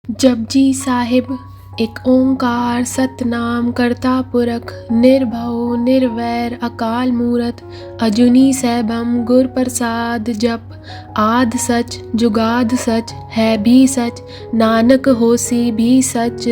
जपजी साहिब एक ओंकार सतनाम करता पुरख निर्भव निर्वैर अकाल मूरत अजूनी सैभम गुर प्रसाद जप आद सच जुगाद सच है भी सच नानक होसी भी सच।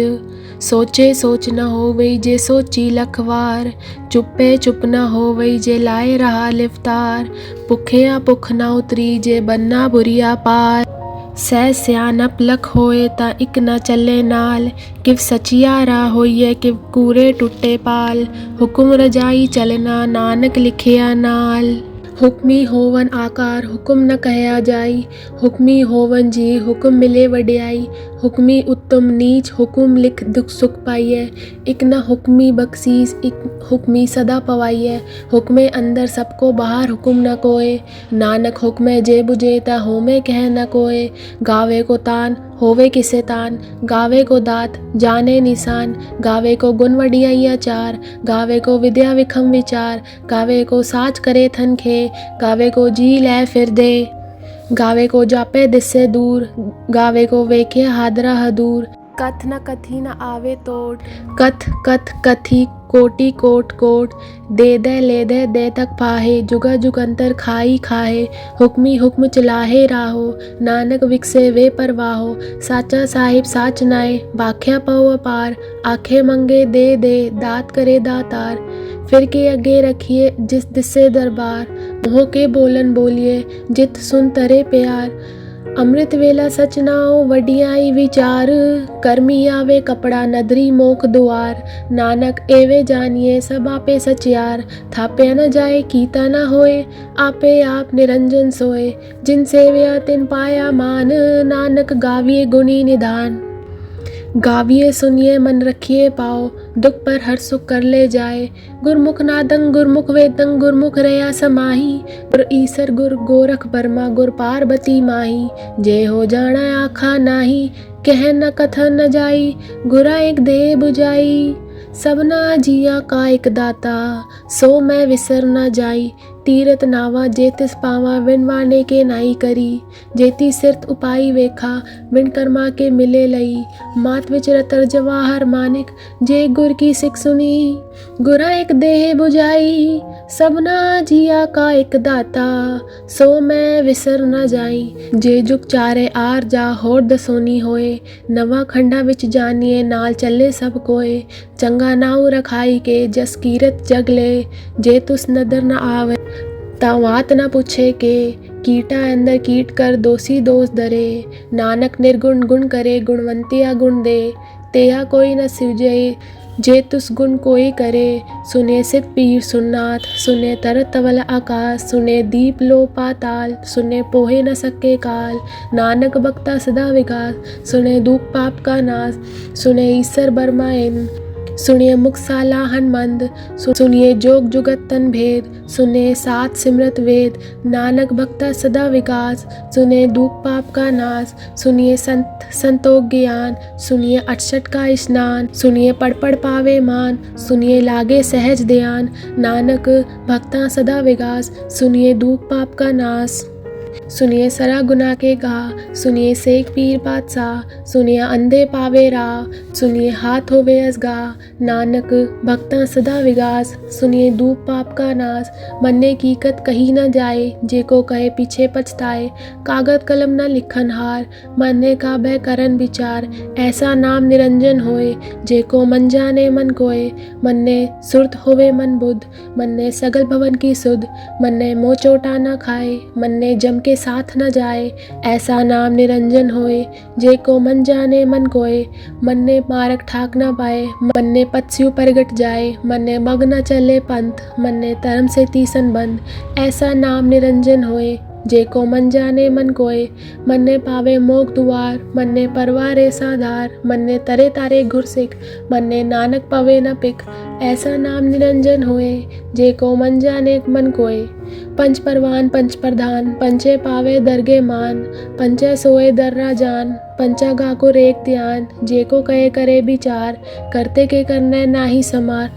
सोचे सोच न होवई जे सोची लखवार चुप्पे चुप न होवई जे लाए रहा लिफ्तार भुखिया भुख न उतरी जे बन्ना बुरिया पार। सह सियानप लख होए ता इक न चले नाल किव सचियारा होइए किव कूरे टुटे पाल हुकुम रजाई चलना नानक लिखिया नाल। हुक्मी होवन आकार हुक्म न कहया जाई हुक्मी होवन जी हुक्म मिले वड्याई हुक्मी उत्तम नीच हुक्म लिख दुख सुख पाइए इक न हुक्मी बख्शीस इक हुक्मी सदा पवाइए हुक्मे अंदर सबको बाहर हुक्म न कोय नानक हुक्मे जे बुझे ता होमे कह न कोय। गावे को तान होवे किसे तान गावे को दात जाने निशान गावे को गुण वडियाइया चार गावे को विद्या विखम विचार गावे को साच करे थन खे गावे को जी लै फिर दे गावे को जापे दिस्से दूर गावे को वेखे हादरा हदूर। कथ न कथी न आवे तोड़ कथ कथ कथी कोटि कोट कोट दे दे ले दे दे तक पाहे जुगा जुगंतर खाई खाहे हुक्मी हुक्म चलाहे राहो नानक विकसे वे परवाहो। साचा साहिब साच नाए बाख्या पहो अपार आखे मंगे दे दे दात करे दातार फिर के अगे रखिए जिस दिसे दरबार मोह के बोलन बोलिए जित सुन तरे प्यार। अमृत वेला सच नाओ वडियाई विचार कर्मी आवे कपड़ा नदरी मोख दुआर नानक एवे जानिए सब आपे सचियार थापे न जाए कीता न होए आपे आप निरंजन सोए जिन सेव्या तिन पाया मान नानक गाविए गुणी निधान। गाविए सुनिए मन रखिए पाओ दुख पर हर सुख कर ले जाए गुरमुख नादंग गुरमुख वेदंग गुरमुख रया समाही गुर ईसर गुर गोरख बर्मा गुर पार्वती माही जे हो जाना आखा नाही कह न कथा न जाई गुरा एक दे बुझाई सबना जिया का एक दाता सो मैं विसर न जाई तीरथ नावा जेतिस पावा विन वाने के नाई करी जेती सिरत उपाई वेखा विन कर्मा के मिले लई मात विच रतर जवाहर मानिक जे गुर की सिख सुनी गुरा एक देह बुझाई सबना जिया का एक दाता सो मैं विसर न जाई। जे जुग चारे आर जा होर दसोनी होए नवा खंडा विच जानिए नाल चले सब कोए चंगा नाऊ रखाई के जस कीरत जगले जे तुस नदर न आवे तावात न पूछे के कीटा अंदर कीट कर दोषी दोष धरे नानक निर्गुण गुण करे गुणवंतिया गुण दे तेहा कोई न सिवजे जे तुस गुण कोई करे सुने सित पीर सुननाथ सुने तरत तवल आकाश सुने दीप लो पाताल सुने पोहे न सके काल नानक बक्ता सदा विकास सुने दुख पाप का नाश सुने ईसर बरमाइन सुनिए मुख साला हनमंद सुनिए जोग जुगत तन भेद सुने सात सिमरत वेद नानक भक्ता सदा विकास सुने दुख पाप का नाश सुनिए संत संतोष ज्ञान सुनिए 68 का स्नान सुनिए पढ़ पढ़ पावे मान सुनिए लागे सहज ध्यान नानक भक्ता सदा विकास सुनिए दुख पाप का नाश सुनिए सरा गुना के गा सुनिए सेक पीर बादशाह सुनिए अंधे पावे राह सुनिए हाथ होवे असगा नानक भक्ता सदा विगास सुनिए दूप पाप का नाश मन्ने की कत कही न जाए जे को कहे पीछे पछताए कागज कलम न लिखन हार मन्ने का भय करन विचार ऐसा नाम निरंजन होए जे को मन जाने मन कोय मन्ने सुरत होवे मन बुद्ध मन्ने सगल भवन की सुध मन्ने मोह चोटा न खाए मन्ने जम के साथ न जाए ऐसा नाम निरंजन होए जे को मन जाने मन कोय मन्ने मारक ठाक न पाए मन्ने पत्स्यु परगट जाए मन्ने मग न चले पंथ मन्ने धर्म से तीसन बंद ऐसा नाम निरंजन होए जे को मन जाने मन कोय मन्ने पावे मोग दुआर मन्ने परवारे साधार मन्ने तरे तारे घुरसिक मन्ने नानक पवे न पिक ऐसा नाम निरंजन होए जे को मन जाने मन कोय। पंच परवान पंच प्रधान पंचे पावे दरगे मान पंचे सोए दर्रा जान पंचा गा को रेख ध्यान जे को कहे करे विचार करते के करने नाही समार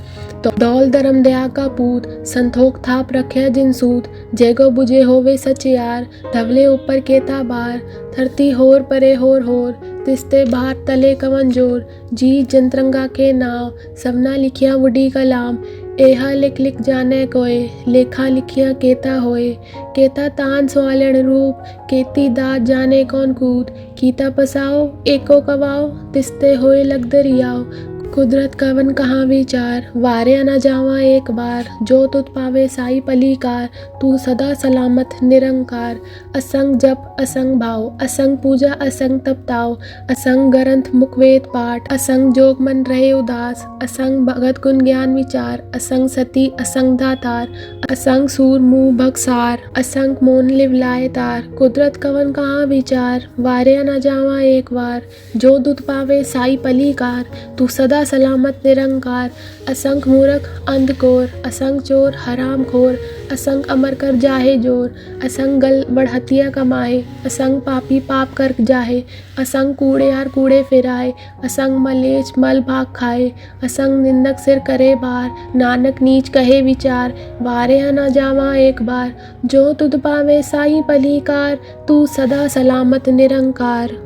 तो दौल धर्म दया का पूत संतोख थाप रखे जिन सूत जेगो बुझे होवे सच यार धवले ऊपर केता बार धरती होर परे होर तिस्ते बाहर तले कवन जोर। जी जंतरंगा के नाव सबना लिखिया वुडी कलाम। एहा लिख लिख जाने कोय लेखा लिखिया केता होए। केता तान सवालण रूप केती दात जाने कौन कूद। कीता पसाओ एको कवाओ तिस्ते होए लग दरियाओ। कुदरत कवन कहाँ विचार वारे न जावा एक बार। जो तुत पावे साई पलीकार तू सदा सलामत निरंकार। असंग जप असंग भाव असंग पूजा असंग तपताओ। असंग ग्रंथ मुखवेद पाठ असंग जोग मन रहे उदास। असंग भगत गुण ज्ञान विचार असंग सती असंग दातार। असंग सूर मुँह भगसार असंग मोन लिवलाए तार। कुदरत कवन कहाँ विचार वारे न जावा एक बार। जो दुत पावे साई पलीकार तू सदा सलामत निरंकार। असंग मूर्ख अंधकोर असंग चोर हराम खोर। असंग अमर कर जाहे जोर असंग गल बढ़हतिया कमाए। असंग पापी पाप कर जाहे असंग कूड़ेयार कूड़े फिराए। असंग मलेच मल भाग खाए असंग निंदक सिर करे बार। नानक नीच कहे विचार वारे न जावा एक बार। जो तुध पावे साई पलीकार तू सदा सलामत निरंकार।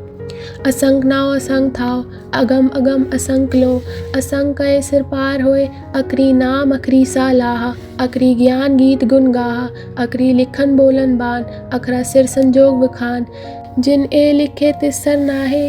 असंग नाव असंग थाव अगम अगम असंग लो। असंग कहे सिर पार होए अकरी नाम अखरी सालाहा। अकरी ज्ञान गीत गुण गाहा अकरी लिखन बोलन बान। अखरा सिर संजोग बखान जिन ए लिखे तिस सर नाहे।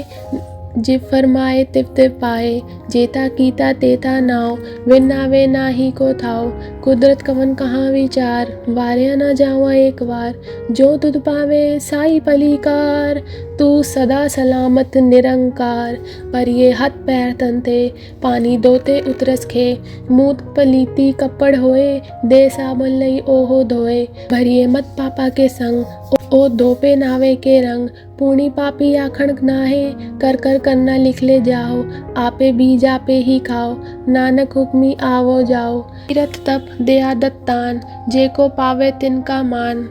जिव फरमाए तिव तिव पाए जेता कीता तेता नाव। विन नावे नाही को थाव कुदरत कवन कहाँ विचार वारे न जावा एक बार। जो तुध पावे साई पलीकार तू सदा सलामत निरंकार। पर ये हाथ पैर तनते पानी दोते उतरस खे। मूत पलीती कपड़ होए दे साबन लई ओहो धोए। भरिए मत पापा के संग ओ धोपे नावे के रंग। पूर्णी पापी आखण नाहे कर कर करना लिख ले जाओ। आपे बीज आपे ही खाओ नानक हुक्मी आवो जाओ। तीरथ तप दया दत्तान जे को पावे तिनका मान।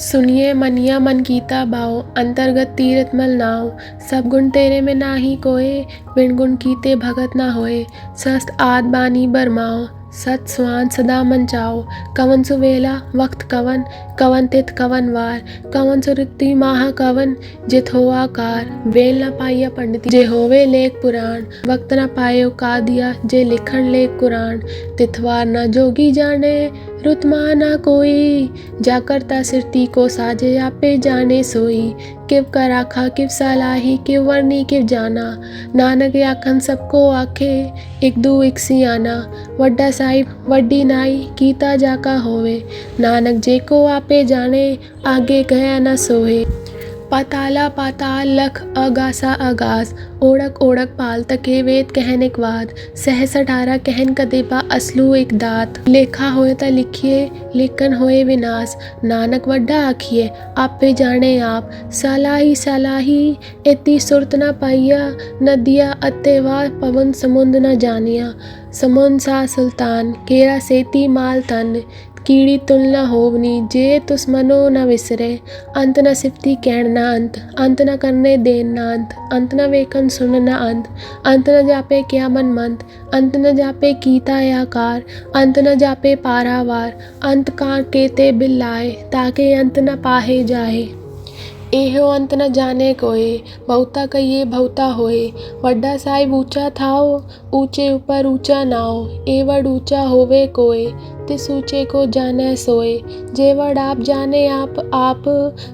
सुनिए मनिया मन कीता बाओ अंतर्गत तीरथ मल नाव। सब गुण तेरे में नाही कोए बिन गुण कीते भगत ना होए। सस्त आद बानी बरमाओ सत स्वान सदा मन चाओ। कवन सुवेला वक्त कवन कवन तिथ कवन वार। कवन सुरति माह कवन जित हो आकार। वेल न पाइया पंडिती जे होवे लेख पुराण। वक्त न पायो का दिया जे लिखण लेख कुरान। तिथवार न जोगी जाने रुतमा ना कोई। जाकरता सिरती को साजे आपे जाने सोई। किव कर आखा किव सलाही किव वर्णी किव जाना। नानक आखन सबको आखे एक दू एक सियाना। वड्डा साहिब वड्डी नाई कीता जाका होवे। नानक जे को आपे जाने आगे गया न सोहे। पाताला पाताल लख अगासा अगास। ओढ़क ओढ़क पाल तके वेद कहन एक वाद। सहस 18 कहन कदेपा असलू एक दात। लेखा होए ता लिखिए लेखन होए विनाश। नानक वड्डा आखिए आपे जाने आप। सालाही सालाही इति सुरत न पाइया। नदिया अत्तेवा पवन समुंद न जानिया। समुंद सा सुल्तान केरा सेती माल तन। कीड़ी तुल न होवनी जे तुस मनो न विसरे। अंत न सिफती कहण न अंत न करने देन न अंत न वेकन सुन न अंत न जापे क्या मन मंत। अंत न जापे कीता आकार अंत न जापे पारावार। अंत का केते बिल्लाए ताके अंत न पाहे जाए। एहो अंत न जाने कोए बहुता कहिए बहुता होए। वड्डा साहिब ऊंचा थाओ ऊंचे ऊपर ऊंचा नाओ। एवड ऊंचा होवे कोए तिस ऊंचे को जाने सोए। जेवड आप जाने आप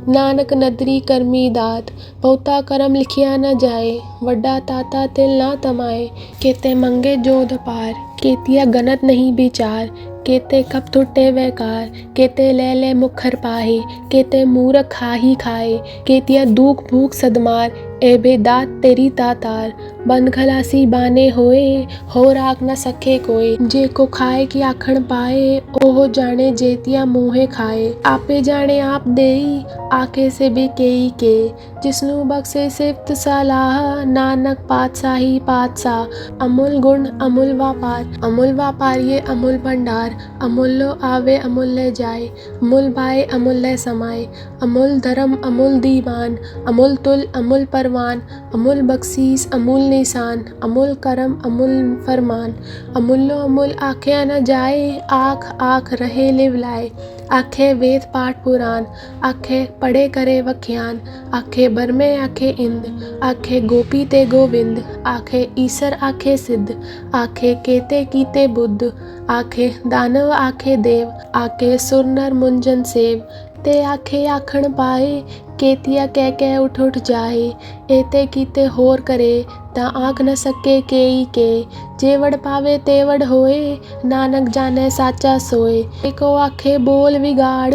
नानक नदरी करमी दात। बहुता करम लिखिया न जाए वड्डा ताता तिल ना तमाए। केते मंगे जोध पार केतिया गनत नहीं विचार। केते कप थुट्टे वैकार केते ले ले मुखर पाहे। केते मूरख खाही खाए केतिया दुख भूख सदमार। एबे दात तेरी तातार बंद खलासी बाने होए। हो राख न सके कोई जे को खाए की आखण पाए। ओहो जाने जेतिया मुँहे खाए। आपे जाने आप देई आखे से भी केई के। जिसनु बख्शे सिफ्त सलाह नानक पातशाही पातशाह। अमूल गुण अमूल व्यापार ये अमूल भंडार। अमूल्यो आवे अमूल्य जाए अमूल भाए अमूल्य समाए। अमूल धर्म अमूल दीवान अमूल तुल अमूल परवान। अमूल बख्शीस अमूल निशान अमूल करम अमूल फरमान। अमूल्यो अमूल आख्या न जाए आख आख रहे लिवलाए। आखे वेद पाठ पुराण, आखे पढ़े करे वख्यान, आखे बरमे आखे इंद, आखे गोपी ते गोविंद, आखे ईसर आखे सिद्ध, आखे केते कीते बुद्ध, आखे दानव आखे देव, आखे सुर नर मुंजन सेव, ते आखे आखण पाए, केतिया कह कह उठ उठ जाए, एते कीते होर करे, ता आँख न सके केई के, जेवड़ पावे तेवड़ होए, नानक जाने साचा सोए, एको आखे बोल विगाड़,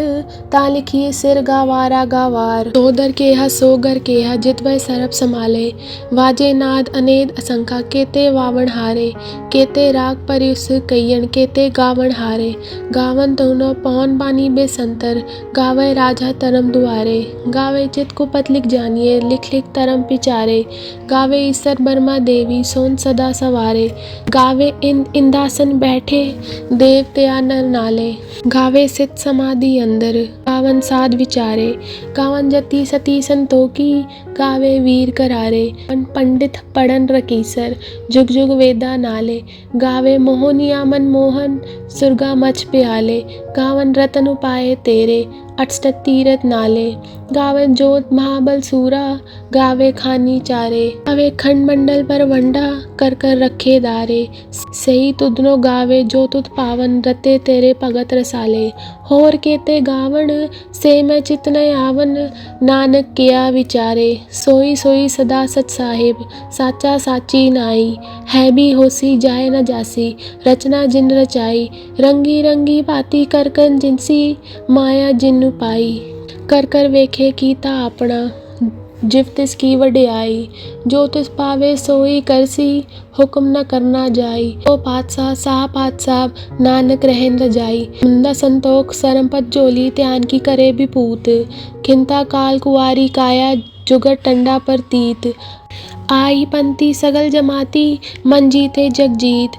ता लिखिए सिर गावारा गावार, सोदर केहा सोगर केहा जित वह सरब संभाले, वाजे नाद अनेद असंखा, केते वावण हारे, केते राग परिस कयन, केते गावण हारे, गावन दोनों पौन बानी बेसंतर, गावे राजा तरम दुआरे, गावे चित कुपत लिख जानिए, लिख लिख तरम पिचारे, गावे ईसर बर्मा देवी सोन सदा सवारे, गावे इंदासन बैठे देव त्या नर नाले, गावे सित समाधि अंदर, गावन साध विचारे, गावन जति सती संतोखी, गावे वीर करारे, पंडित पढ़न रकीसर, जुग जुग वेदा नाले, गावे मोहनिया मन मोहन, सुरगा मच प्याले, गावन रतन उपाय तेरे, अष्ट तीरथ नाले, गावे जोत महाबल सूरा, गावे खानी चारे, गावे खंड मंडल पर वंडा, कर कर रखे दारे, सही तुदनो गावे जो तुद पावन, रते तेरे भगत रसाले, होर केते गावण, से मैं चित न आवन, नानक किया विचारे, सोई सोई सदा सच साहिब, साचा साची नाई, है भी होसी जाए न जासी, रचना जिन रचाई, रंगी रंगी बाती कर कन जिनसी, माया जिन पाई, कर कर वेखे कीता अपना, जिव तिस की वड्याई, जो तिस पावे सोई करसी, हुक्म न करना जाई, ओ पातशाह साह पातशाह, नानक रहन रजाई, मुंदा संतोख सरमपत जोली, त्यान की करे विपूत, खिंता काल कुआरी काया, जुगर टंडा पर तीत, आई पंथी सगल जमाती, मन जीते जग जीत,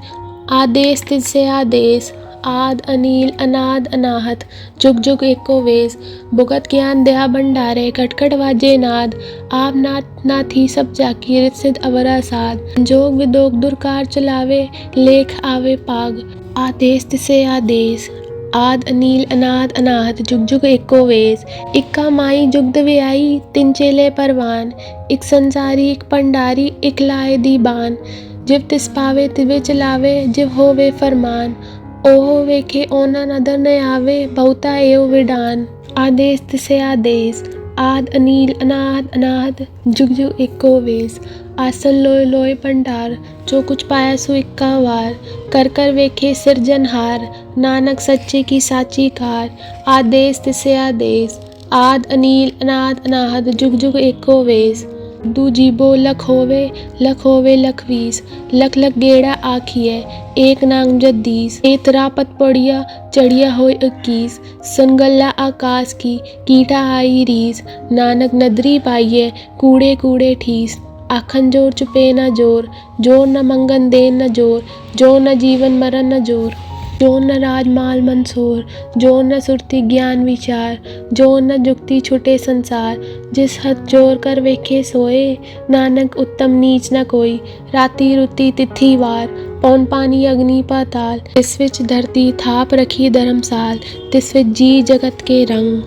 आदेश तिसे आदेश, आद अनील अनाद अनाहत, जुग जुग एको वेश, भुगत ज्ञान दया भंडारे, खटखट वाजे नाद, आप नाथ नाथी सब जाकी, रित सिद्ध अवरा साध, जोग विदोग दुर्कार चलावे, लेख आवे पाग, आदेश तिसे आदेश, आद अनील अनाद अनाहत, जुग जुग एको वेश, इक्का माई जुगद व्याई, तिन चेले परवान, इक संसारी इक पंडारी, इक लाए दीबान, जिव तिस पावे तिवे चलावे, जिव होवे फरमान, ओहो वेखे ओना नदर न आवे, बहुता एव विडान, आदेश तिसे आदेश, आद अनील अनाद अनाहत, जुग जुग एको वेश, आसन लोय लोय भंडार, जो कुछ पाया सो इक्का वार, कर कर वेखे सिरजनहार, नानक सच्चे की साची कार, आदेश तिसे आदेश, आद अनील अनाद अनाहत, जुग जुग एको वेश, दू जीबो लख होवे लख वीस, लख लख गेड़ा आखिए, एक नांग जद्दीस, एतरा पत पड़िया चढ़िया होय 21, सुनगल्ला आकाश की, कीटा आई रीस, नानक नदरी पाइये, कूड़े कूड़े ठीस, आखन जोर चुपे न जोर, जोर न मंगन देन न जोर, जोर न जीवन मरण न जोर, जोर न राज माल मंसोर, जोर न सुरती ज्ञान विचार, जोर न जुक्ति छुटे संसार, जिस हद जोर कर वेखे सोए, नानक उत्तम नीच न कोई, राति रुति तिथि वार, पौन पानी अग्नि पाताल, तिस विच धरती थाप रखी धर्मसाल, तिस विच जी जगत के रंग,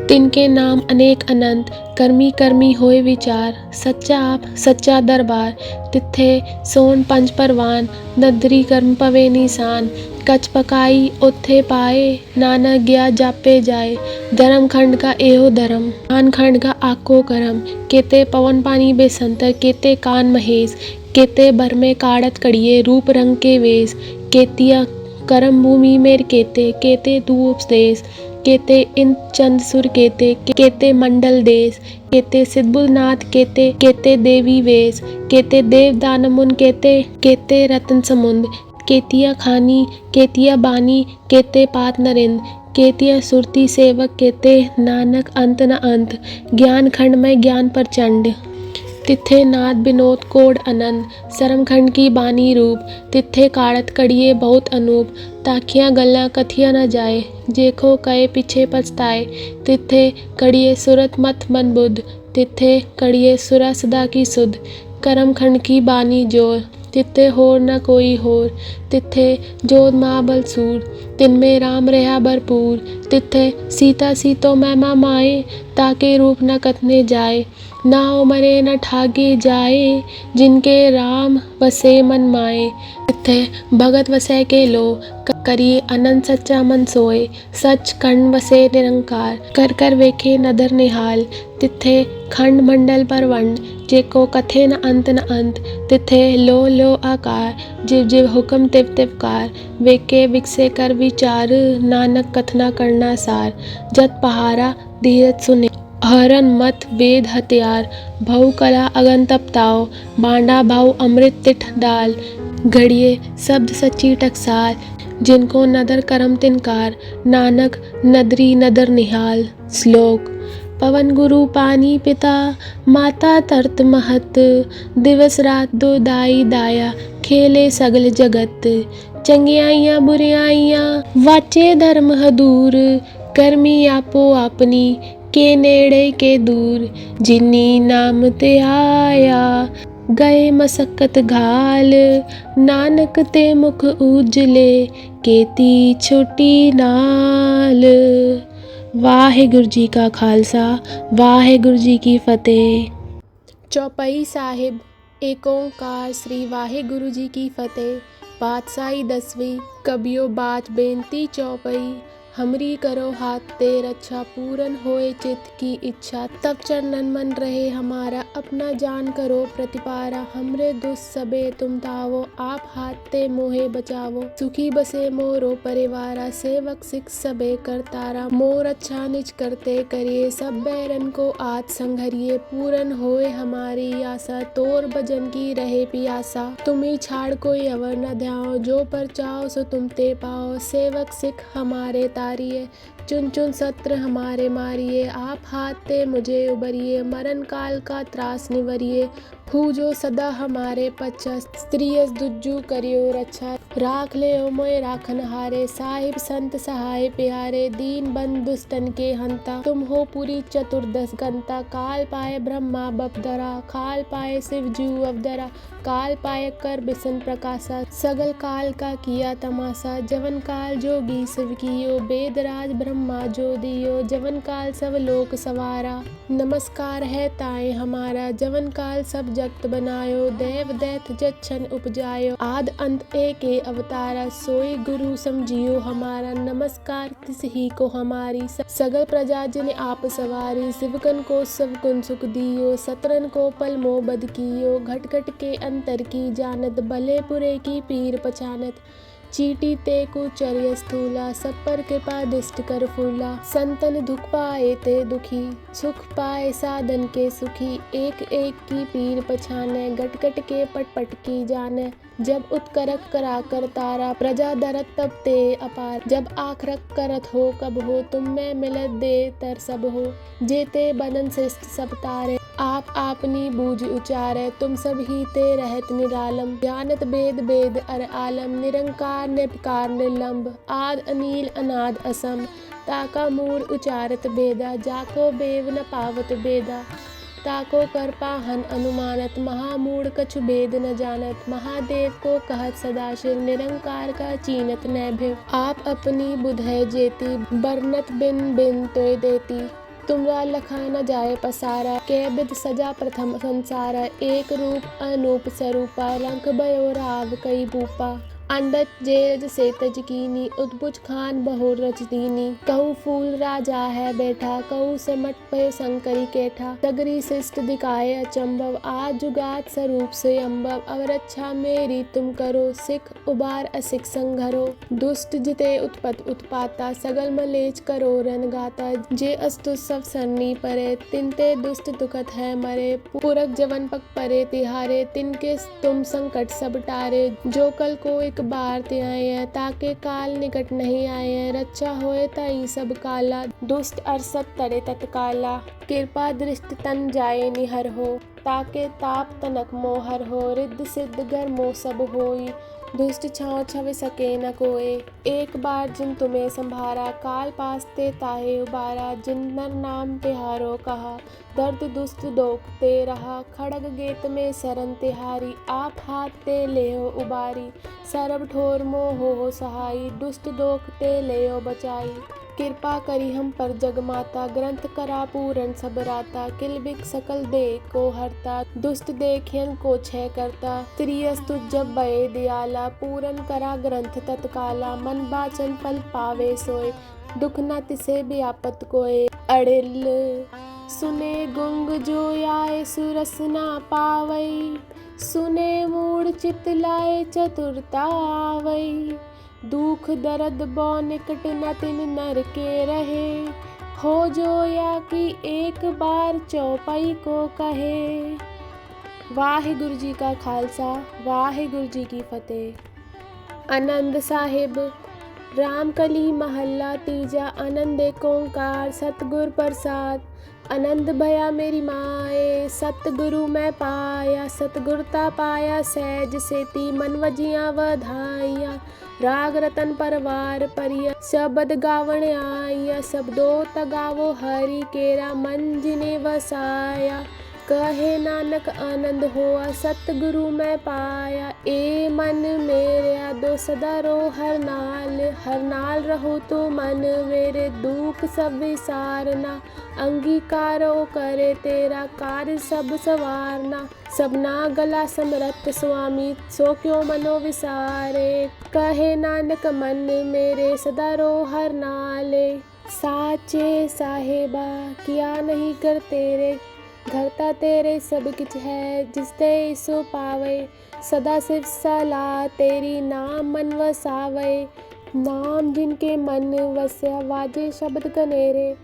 तिनके नाम अनेक अनंत, कर्मी कर्मी होए विचार, सच्चा आप सच्चा दरबार, तिथे सोन पंच परवान, नदरी कर्म पवे निशान, कच पकाई ओथे पाए, नानक गया जापे जाए, धर्म खंड का एहो धर्म, कान खंड का आको करम, केते पवन पानी बेसंतर, केते कान महेश, केते भर में काड़त कड़िए, रूप रंग के वेश, केतिया करम भूमि मेर केते, केते तू उपदेश, केते इन चंद सुर केते, केते मंडल देश, केते सिद्धबुलनाथ केते, केते देवी वेश, केते देव दानमुन केते, केते रतन समुंद, केतिया खानी, केतिया बानी, केते पात नरिंद, केतिया सुरती सेवक केते, नानक अंत न अंत, ज्ञान खंड में ज्ञान प्रचंड, तिथे नाद विनोद कोड अनंत, सरम खंड की बानी रूप, तिथे काड़त कड़िए बहुत अनूप, ताकिया गल्ला कथिया न जाए, जेखो कहे पीछे पछताए, तिथे कड़िए सुरत मत मन बुद्ध, तिथे कड़िए सुरा सदा की सुध, करम खंड की बानी जोर, तिथे होर न कोई होर, तिथे जोध महाबल सूर, तिनमें राम रहा भरपूर, तिथे सीता सीतो मैमा माए, ताके रूप न कथने जाए। नाव मरे न ठागे जाए, जिनके राम वसे मन माए। तिथे भगत वसै के लो, करिए अनंत सच्चा मन सोए। सच खंड वसे निरंकार, कर कर वेखे नदर निहाल। तिथे खंड मंडल पर वंड, जेको कथे न अंत न अंत। तिथे लो आकार, जिव जिव हुक्म तिव तिव कार। वेके विकसे कर विचार, नानक कथना करना सार। जत पहारा धीरज सुने, हरन मत वेद हथियार। भऊ कला अगन तप ताओ, बांडा भाऊ अमृत तिठ डाल। घड़िए शब्द सच्ची टकसाल, जिनको नदर करम तिनकार। नानक नदरी नदर निहाल। श्लोक। पवन गुरु पानी पिता, माता तरत महत। दिवस रात दो दाई दाया, खेले सगल जगत। चंगियाइयाँ बुरियाइयाँ, वाचे धर्म हदूर। करमी आपो आपनी, के नेड़े के दूर। जिन्नी नाम ते आया, गए मसक्कत घाल। नानक ते मुख उजले, केती छोटी नाल। वाहिगुरु जी का खालसा, वाहिगुरु जी की फतेह। चौपाई साहिब। एक ओंकार श्री वाहिगुरु जी की फतेह। पातशाही 10वीं। कबियो बात बेनती चौपाई। हमरी करो हाथ ते रक्षा, पूरन होए चित्त की इच्छा। तब चरणन मन रहे हमारा, अपना जान करो प्रतिपारा। हमरे दुष्ट सबे तुम तावो, आप हाथ ते मोहे बचावो। सुखी बसे मोरो परिवारा, सेवक सिख सबे करतारा। मोर अच्छा निज करते करिए, सब बैरन को आज संघरिए। पूरन होए हमारी आशा, तोर भजन की रहे पियासा। तुम्ही छाड़ कोई अवर न ध्याओ, जो पर चाहो सो तुम ते पाओ। सेवक सिख हमारे तारिये, चुन चुन सत्र हमारे मारिए। आप हाथ ते मुझे उबरिए, मरण काल का त्रास निवरिए। हूँ जो सदा हमारे पच्छा, स्त्रियस दुज्जू करियो रक्षा। राख ले ओ मोय राखन हारे, साहिब संत सहाय प्यारे। दीन बंद दुष्टन के हंता, तुम हो पूरी चतुर्दश गंता। काल पाए ब्रह्मा बपदरा, खाल पाए शिव जू अवदरा। काल पाए कर बिसन प्रकाशा, सगल काल का किया तमाशा। जवन काल जोगी शिव कियो, वेदराज ब्रह्मा जो दियो। जवन काल सब लोक सवारा, नमस्कार है ताए हमारा। जवन काल सब जगत बनायो, देव दैत जच्छन उपजायो। आद अंत एक अवतारा, सोई गुरु समझियो हमारा। नमस्कार तिस ही को हमारी, सगल प्रजा जिन आप सवारी। शिवकन को सब कुन सुख दियो, सतरन को पल मो बद कियो। घट घट के अंतर की जानत, भले बुरे की पीर पहचानत। चीटी ते कुचर्य स्थूला, सब पर कृपा दिष्ट कर फूला। संतन दुख पाए ते दुखी, सुख पाए साधन के सुखी। एक एक की पीर पछाने, गट गट के पट पट की जाने। जब उत्करक करा कर तारा, प्रजा दरत तब ते अपार। जब आखरक करत हो कब हो, तुम में मिलत दे तर सब हो। जेते बदन शिष्ट सब तारे, आप आपनी बूझ उचारे। तुम सब ही ते रहत निरालम, जानत वेद वेद अर आलम। निरंकार निर्विकार निर्लंब, आद अनील अनाद असम। ताका मूर उचारत बेदा, जाको बेव न पावत बेदा। ताको कर पाहन अनुमानत, महामूढ़ कछु भेद न जानत। महादेव को कहत सदाशिव, निरंकार का चीनत नै भिव। आप अपनी बुध है जेती, बरनत बिन बिन तोय देती। तुमरा लखा न जाए पसारा, कै बिध सजा प्रथम संसारा। एक रूप अनूप स्वरूपा, रंग भयो राव कई भूपा। अंडत जेरज से तज कीनी, उद्भुज खान बहुर रच दीनी। कहूँ फूल राजा है बैठा, कहूँ सिमट भयो शंकरी केठा। सगरी शिष्ट दिखाए अचंभव, आज जुगात स्वरूप से अम्भव। अब रक्षा मेरी तुम करो, सिख उबार असिख संघरो। दुष्ट जिते उत्पत उत्पाता, सगल मलेच करो रन गाता। जे अस्तु सब सरनी परे, तिनते दुष्ट दुखत है मरे। पुरख जवन पग परे तिहारे, तिनके तुम संकट सब टारे। जो कल को एक बार ते आए हैं, ताके काल निकट नहीं आए हैं। रक्षा होए ताई सब काला, दुष्ट अरसत तरे तत्काला। कृपा दृष्टि तन जाए निहर हो, ताके ताप तनक मोहर हो। रिद्ध सिद्ध घर मो सब होई, दुष्ट छाँव छवि सके न कोय। एक बार जिन तुम्हें संभारा, काल पास ते ताहे उबारा। जिन नर नाम तिहारो कहा, दर्द दुष्ट दोख ते रहा। खड़ग गेत में शरण तिहारी, आप हाथ ते लेहो उबारी। सरब ठोर मोह हो सहाई, दुष्ट दोख ते लेहो बचाई। कृपा करी हम पर जगमाता, ग्रंथ करा पूरन सब राता। किलबिक सकल दे को हरता, दुष्ट देखियन को छय करता। त्रियस्तु जब बये दयाला, पूरन करा ग्रंथ तत्काला। मन बाचन फल पावे सोय, दुख न तिसे व्यापत कोय। अड़िल सुने गुंग जो आए, सुरस ना पावई। सुने मूढ़ चित लाए, चतुरता आवई। दुख दर्द बौ निकट न तिन नर के रहे, हो जो या कि एक बार चौपाई को कहे। वाहिगुरु जी का खालसा, वाहिगुरु जी की फतेह। आनंद साहिब रामकली महल्ला तीजा। आनंद एक ओंकार सतगुर प्रसाद। आनंद भया मेरी माए, सतगुरु मैं पाया। सतगुरता पाया सहज सेती, मन वजिया वधाइया। राग रतन परवार परिया, शब्द गावण आइया। शब्दो तगावो हरि केरा, मन जिने वसाया। कहे नानक आनंद होआ, सतगुरु मैं पाया। ए मन मेरा दो सदा रो हर नाल रहो तो मन मेरे। दुख सब विसारना, अंगीकारो करे तेरा। कार्य सब सवारना, सबना गला समरथ स्वामी। सो क्यों मनो विसारे, कहे नानक मन मेरे। सदा रो हर नाले, साचे साहेबा किया नहीं कर तेरे। घरता तेरे सब किछ है, जिसते सो पावे। सदा सिर्फ सलाह तेरी, नाम मन वसावे। नाम जिनके मन वस्या, वाजे शब्द कनेरे।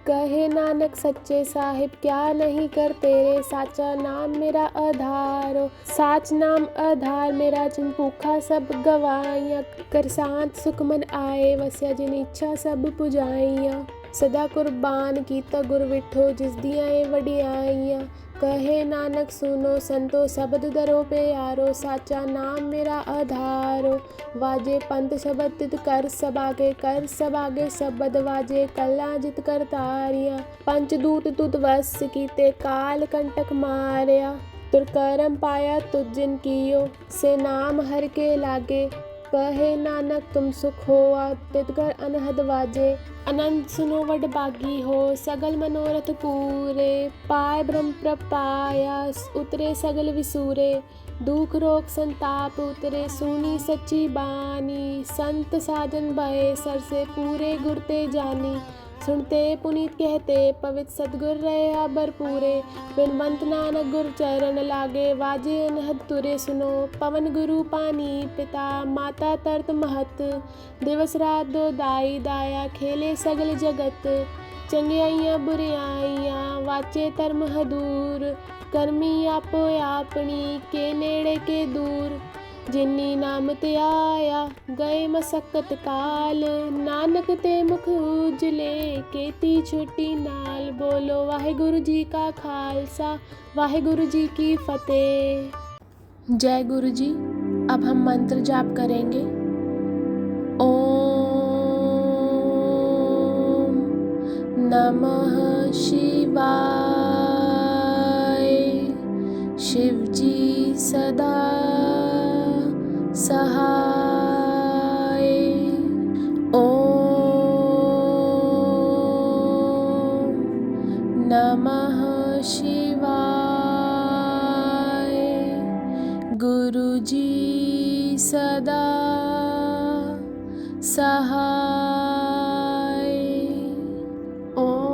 कहे नानक सच्चे साहिब क्या नहीं कर तेरे। साचा नाम मेरा आधारो, साच नाम आधार मेरा। जिन भूखा सब गवाइया, कर शांत सुख मन आए। वस्या जिन इच्छा सब पुजाइया। सदा कुर्बान कीता गुर विठो, जिस दिया ए वडियाइया। कहे नानक सुनो संतो, शब्द दरो प्यारो। साचा नाम मेरा आधारो, वाजे पंथ शब्द तित कर सबागे। कर सबागे शब्द वाजे, कला जित कर तारिया। पंचदूत तुत वश कीते, काल कंटक मारया। तुर करम पाया तुझ जिन कियो, से नाम हर के लागे। कहे नानक तुम सुख होआ, तितकर अनहद वाजे। अनंत सुनो वड बागी हो, सगल मनोरथ पूरे। पाय ब्रह्म प्रपाया, उतरे सगल विसूरे। दुख रोग संताप उतरे, सुनी सच्ची बानी। संत साजन भये सर से, पूरे गुरते जानी। सुनते पुनीत कहते, पवित्र सतगुर रहे भरपूरे। बिनवंत नानक गुर चरण लागे, वाजे अनहद तुरे। सुनो पवन गुरु पानी पिता, माता तरत महत। दिवस रात दो दाई दाया, खेले सगल जगत। चंगियाइयां बुरियाइयां, वाचे धर्म हदूर। कर्मी आपो आपनी, के नेड़े के दूर। जिन्नी नाम ते आया, गए मसक्कत काल। नानक ते मुख उजले, केती छुट्टी नाल। बोलो वाहिगुरु जी का खालसा, वाहिगुरु जी की फतेह। जय गुरु जी। अब हम मंत्र जाप करेंगे। ओम नमः शिवाय। शिव जी सदा सहाय। ओम नमः शिवाय। गुरु जी सदा सहाय। ओम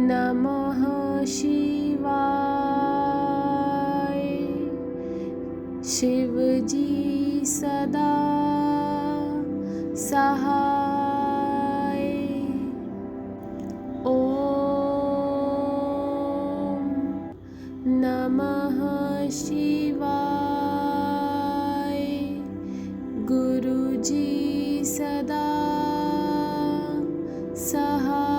नमः शिवाय। शिव जी सदा सहाय। ओम नमः शिवाय। गुरु जी सदा सहाय।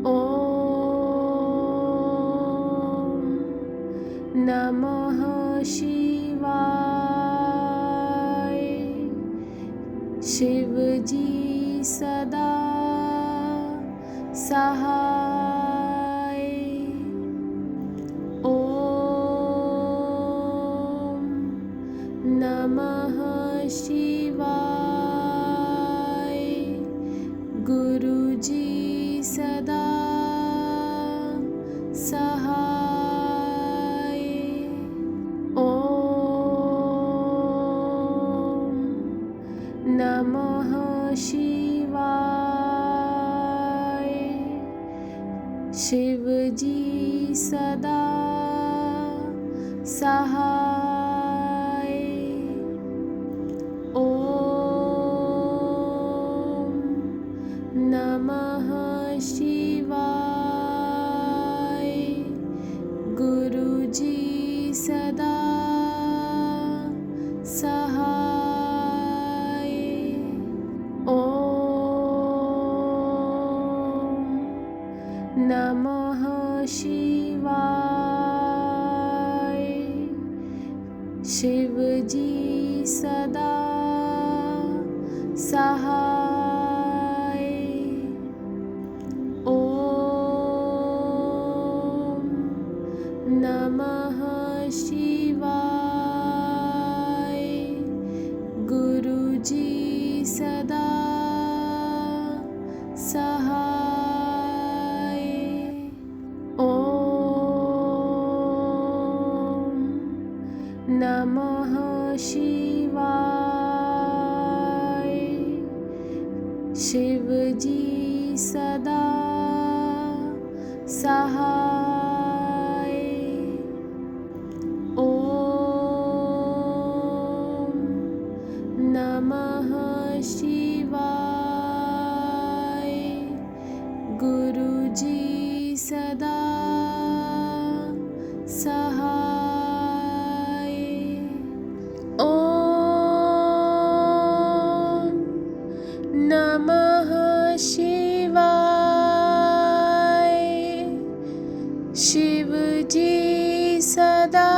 ओम नमः शिवाय। शिव जी सदा सहाय। ओम नमः नमः शिवाय। गुरुजी सदा सहाय। ओम नमः शिवाय। शिवजी सदा सहाय। ओम नमः शिवाय। गुरुजी सदा सहाय। ओम नमः शिवाय। शिवजी सदा सहाय। ओम नमः शिवाय। गुरुजी सदा सहाय। ओम नमः शिवाय। शिवजी सदा सहाय। ओम नमः शिवाय। गुरुजी सदा सहाय। ओम नमः शिवाय। शिवजी सदा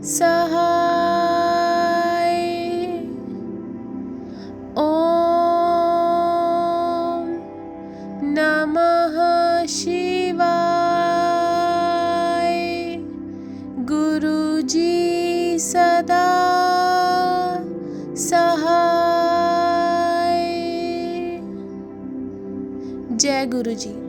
सहाय। ओम नमः शिवाय। गुरुजी सदा सहाय। जय गुरुजी।